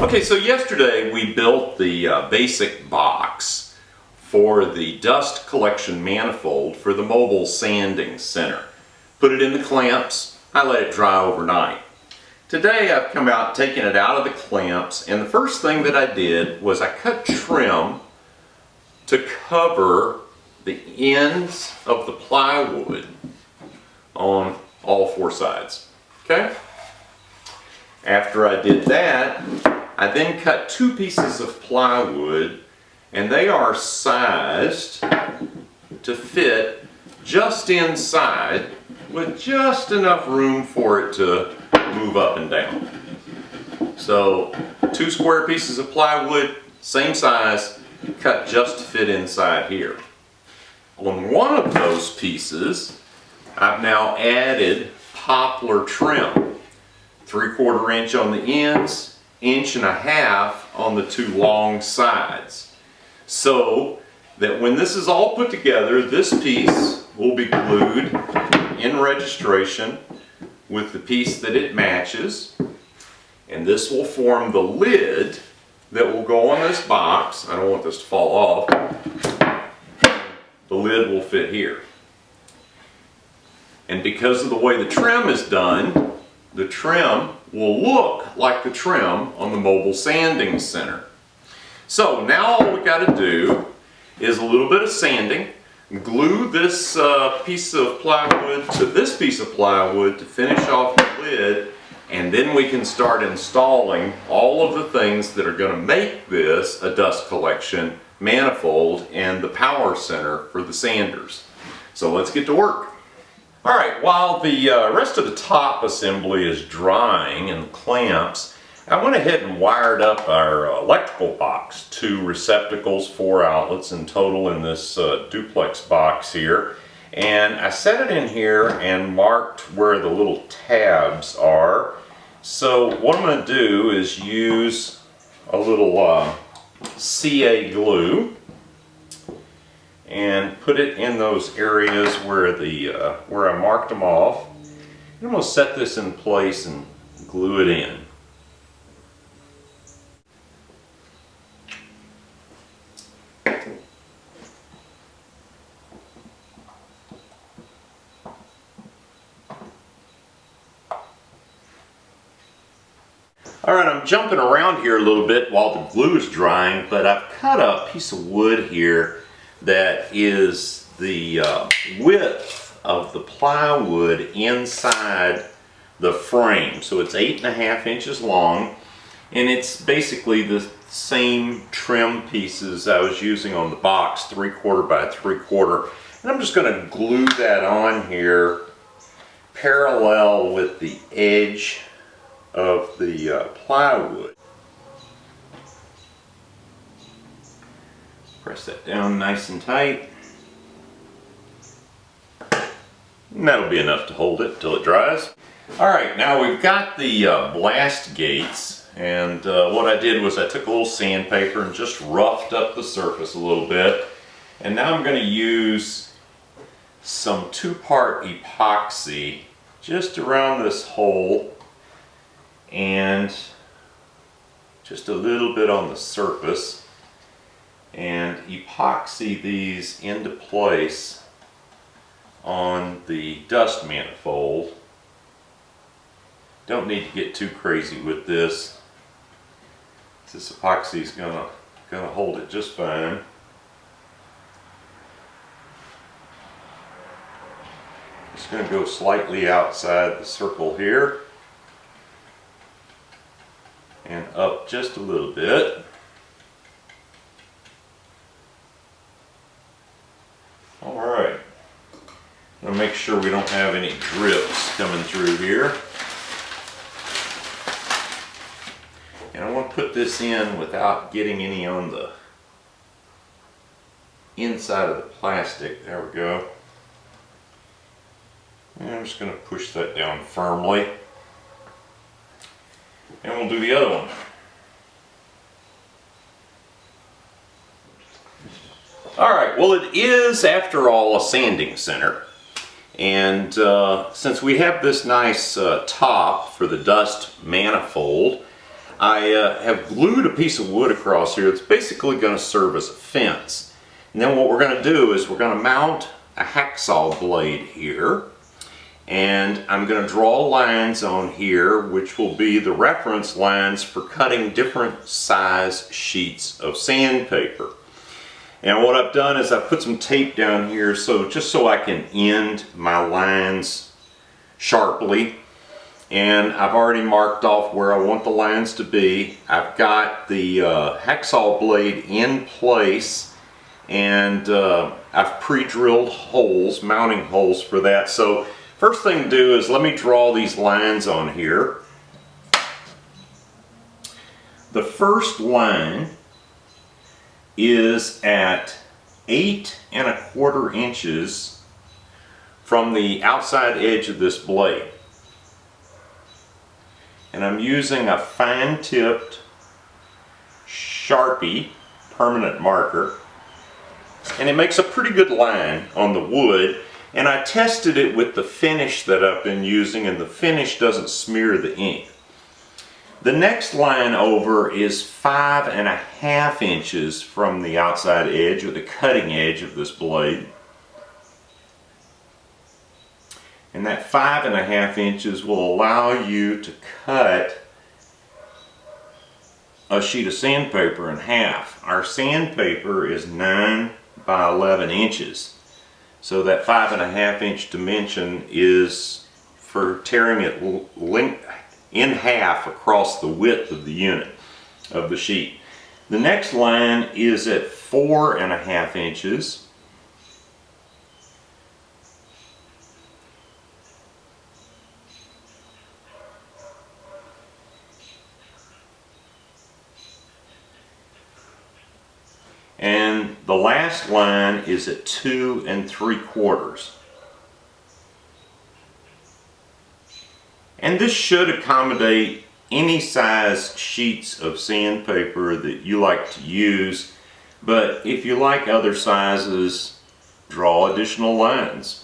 Okay, so yesterday we built the basic box for the dust collection manifold for the mobile sanding center. Put it in the clamps, I let it dry overnight. Today I've come out, taken it out of the clamps, and the first thing that I did was I cut trim to cover the ends of the plywood on all four sides. Okay? After I did that, I then cut two pieces of plywood, and they are sized to fit just inside with just enough room for it to move up and down. So two square pieces of plywood, same size, cut just to fit inside here. On one of those pieces, I've now added poplar trim, 3/4 inch on the ends, 1.5 inches on the two long sides, so that when this is all put together, this piece will be glued in registration with the piece that it matches, and this will form the lid that will go on this box. I don't want this to fall off. The lid will fit here, and because of the way the trim is done, the trim will look like the trim on the mobile sanding center. So now all we got to do is a little bit of sanding, glue this piece of plywood to this piece of plywood to finish off the lid, and then we can start installing all of the things that are going to make this a dust collection manifold and the power center for the sanders. So let's get to work. Alright, while the rest of the top assembly is drying in the clamps, I went ahead and wired up our electrical box, 2 receptacles, 4 outlets in total in this duplex box here. And I set it in here and marked where the little tabs are. So what I'm going to do is use a little CA glue and put it in those areas where where I marked them off. And I'm going to set this in place and glue it in. Alright, I'm jumping around here a little bit while the glue is drying, but I've cut a piece of wood here that is the width of the plywood inside the frame. So it's 8.5 inches long, and it's basically the same trim pieces I was using on the box, 3/4 by 3/4. And I'm just going to glue that on here parallel with the edge of the plywood. Press that down nice and tight. And that'll be enough to hold it till it dries. Alright, now we've got the blast gates, and what I did was I took a little sandpaper and just roughed up the surface a little bit. And now I'm going to use some 2-part epoxy just around this hole and just a little bit on the surface, and epoxy these into place on the dust manifold. Don't need to get too crazy with this. This epoxy is gonna hold it just fine. Just gonna go slightly outside the circle here and up just a little bit. Alright, I'm going to make sure we don't have any drips coming through here. And I want to put this in without getting any on the inside of the plastic. There we go. And I'm just going to push that down firmly. And we'll do the other one. Alright, well, it is, after all, a sanding center. And since we have this nice top for the dust manifold, I have glued a piece of wood across here. It's basically going to serve as a fence. And then what we're going to do is we're going to mount a hacksaw blade here. And I'm going to draw lines on here, which will be the reference lines for cutting different size sheets of sandpaper. And what I've done is I've put some tape down here just so I can end my lines sharply. And I've already marked off where I want the lines to be. I've got the hacksaw blade in place, and I've pre-drilled holes, mounting holes for that. So first thing to do is let me draw these lines on here. The first line is at 8 1/4 inches from the outside edge of this blade. And I'm using a fine-tipped Sharpie permanent marker. And it makes a pretty good line on the wood. And I tested it with the finish that I've been using, and the finish doesn't smear the ink. The next line over is 5 1/2 inches from the outside edge, or the cutting edge of this blade. And that 5 1/2 inches will allow you to cut a sheet of sandpaper in half. Our sandpaper is 9 by 11 inches. So that 5 1/2 inch dimension is for tearing it in half across the width of the unit of the sheet. The next line is at 4 1/2 inches. And the last line is at 2 3/4. And this should accommodate any size sheets of sandpaper that you like to use, but if you like other sizes, draw additional lines.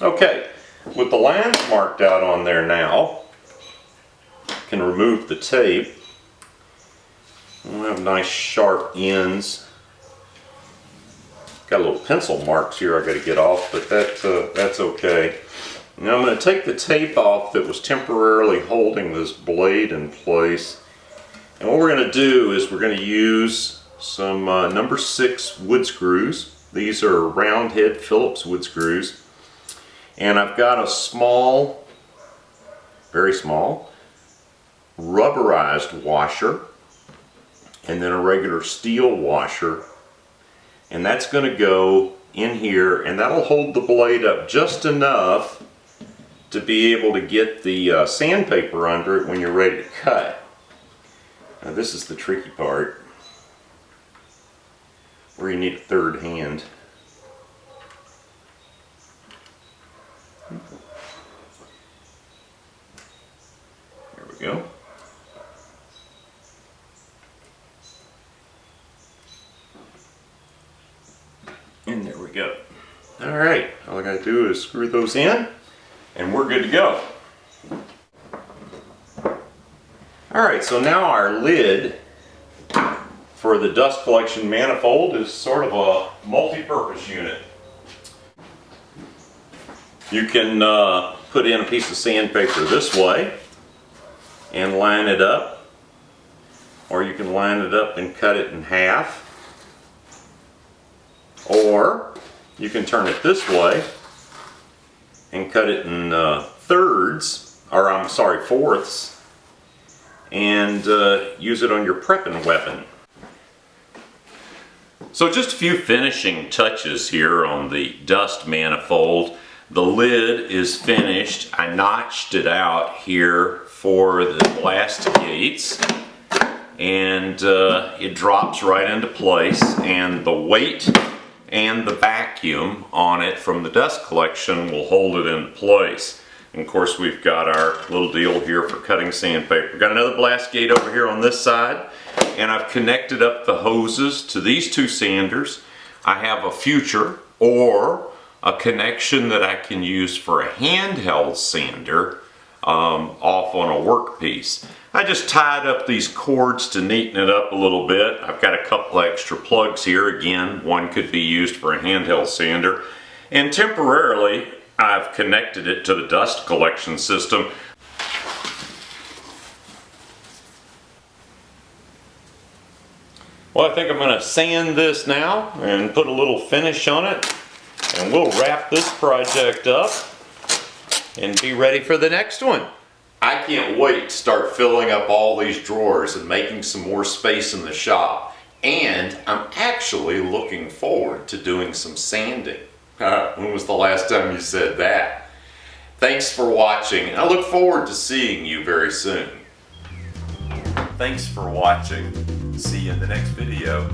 Okay, with the lines marked out on there now, I can remove the tape. We'll have nice sharp ends. Got little pencil marks here I got to get off, but that's okay. Now I'm going to take the tape off that was temporarily holding this blade in place. And what we're going to do is we're going to use some number 6 wood screws. These are round head Phillips wood screws. And I've got a small, very small, rubberized washer, and then a regular steel washer. And that's going to go in here, and that'll hold the blade up just enough to be able to get the sandpaper under it when you're ready to cut. Now this is the tricky part, where you need a third hand. There we go. And there we go. Alright, all I gotta do is screw those in, and we're good to go. Alright, so now our lid for the dust collection manifold is sort of a multi-purpose unit. You can put in a piece of sandpaper this way and line it up, or you can line it up and cut it in half, or you can turn it this way and cut it in fourths, and use it on your prepping weapon. So just a few finishing touches here on the dust manifold. The lid is finished. I notched it out here for the blast gates, and it drops right into place, and the weight and the vacuum on it from the dust collection will hold it in place. And of course we've got our little deal here for cutting sandpaper. We've got another blast gate over here on this side, and I've connected up the hoses to these two sanders. I have a future or a connection that I can use for a handheld sander off on a workpiece. I just tied up these cords to neaten it up a little bit. I've got a couple extra plugs here. Again, one could be used for a handheld sander. And temporarily, I've connected it to the dust collection system. Well, I think I'm going to sand this now and put a little finish on it. And we'll wrap this project up and be ready for the next one. I can't wait to start filling up all these drawers and making some more space in the shop. And I'm actually looking forward to doing some sanding. When was the last time you said that? Thanks for watching, and I look forward to seeing you very soon. Thanks for watching. See you in the next video.